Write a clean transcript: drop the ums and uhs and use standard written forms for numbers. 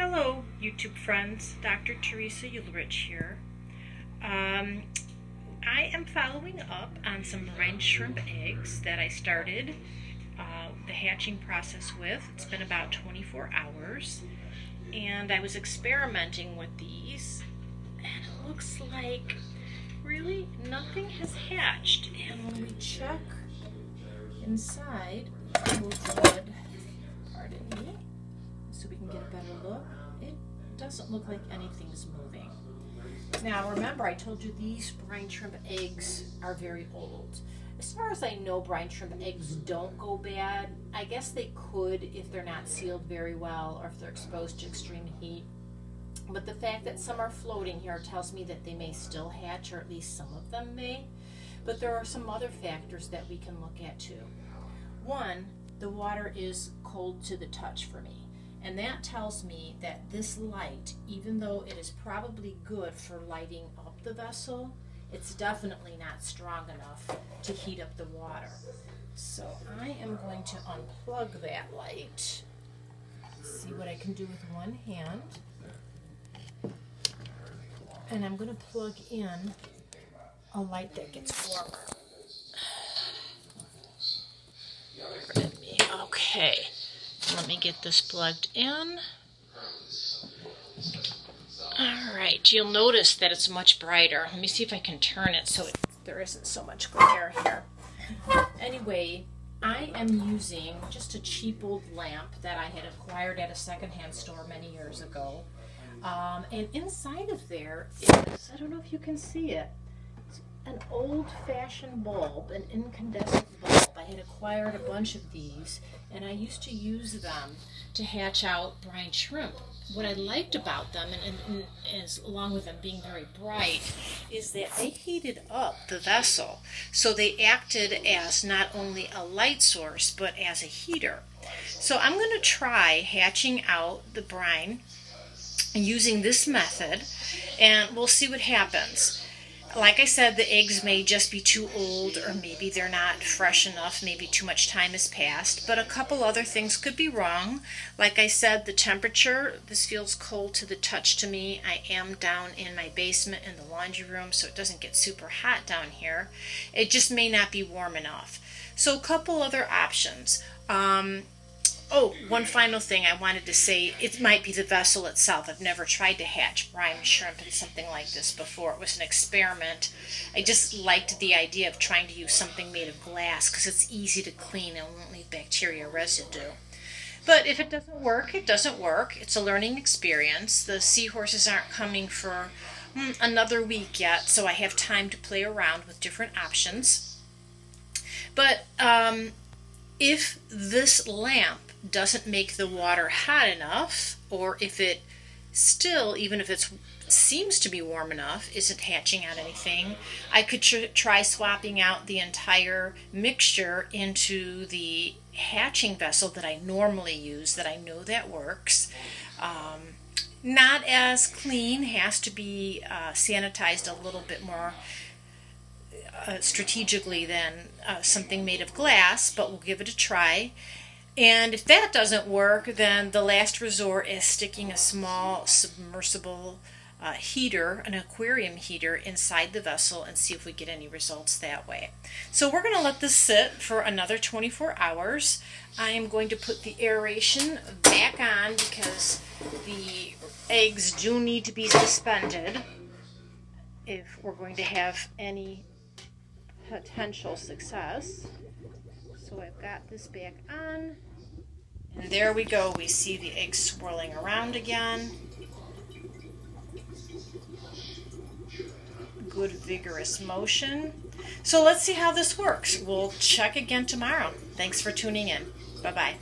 Hello, YouTube friends. Dr. Teresa Ulrich here. I am following up on some brine shrimp eggs that I started the hatching process with. It's been about 24 hours, and I was experimenting with these, and it looks like really nothing has hatched. And when we check inside, move the lid, pardon me, so we can get a better look, it doesn't look like anything's moving. Now remember, I told you these brine shrimp eggs are very old. As far as I know, brine shrimp eggs don't go bad. I guess they could if they're not sealed very well or if they're exposed to extreme heat. But the fact that some are floating here tells me that they may still hatch, or at least some of them may. But there are some other factors that we can look at too. One, the water is cold to the touch for me. And that tells me that this light, even though it is probably good for lighting up the vessel, it's definitely not strong enough to heat up the water. So I am going to unplug that light. See what I can do with one hand. And I'm going to plug in a light that gets warmer. Pardon me. Okay. Let me get this plugged in. Alright, you'll notice that it's much brighter. Let me see if I can turn it so there isn't so much glare here. Anyway, I am using just a cheap old lamp that I had acquired at a secondhand store many years ago. And inside of there is, I don't know if you can see it, it's an old-fashioned bulb, an incandescent bulb. I had acquired a bunch of these, and I used to use them to hatch out brine shrimp. What I liked about them, and as along with them being very bright, is that they heated up the vessel. So they acted as not only a light source, but as a heater. So I'm going to try hatching out the brine using this method, and we'll see what happens. Like I said, the eggs may just be too old, or maybe they're not fresh enough, maybe too much time has passed, but a couple other things could be wrong. Like I said, the temperature, this feels cold to the touch to me. I am down in my basement in the laundry room, so it doesn't get super hot down here. It just may not be warm enough. So a couple other options. Oh, one final thing I wanted to say, it might be the vessel itself. I've never tried to hatch brine shrimp in something like this before. It was an experiment. I just liked the idea of trying to use something made of glass because it's easy to clean and won't leave bacteria residue. But if it doesn't work, it doesn't work. It's a learning experience. The seahorses aren't coming for another week yet, so I have time to play around with different options. But if this lamp doesn't make the water hot enough, or if it still, even if it seems to be warm enough, isn't hatching out anything, I could try swapping out the entire mixture into the hatching vessel that I normally use, that I know that works. Not as clean, has to be sanitized a little bit more strategically than something made of glass, but we'll give it a try. And if that doesn't work, then the last resort is sticking a small submersible heater, an aquarium heater, inside the vessel and see if we get any results that way. So we're going to let this sit for another 24 hours. I am going to put the aeration back on because the eggs do need to be suspended if we're going to have any potential success. So I've got this back on, and there we go. We see the eggs swirling around again. Good vigorous motion. So let's see how this works. We'll check again tomorrow. Thanks for tuning in. Bye-bye.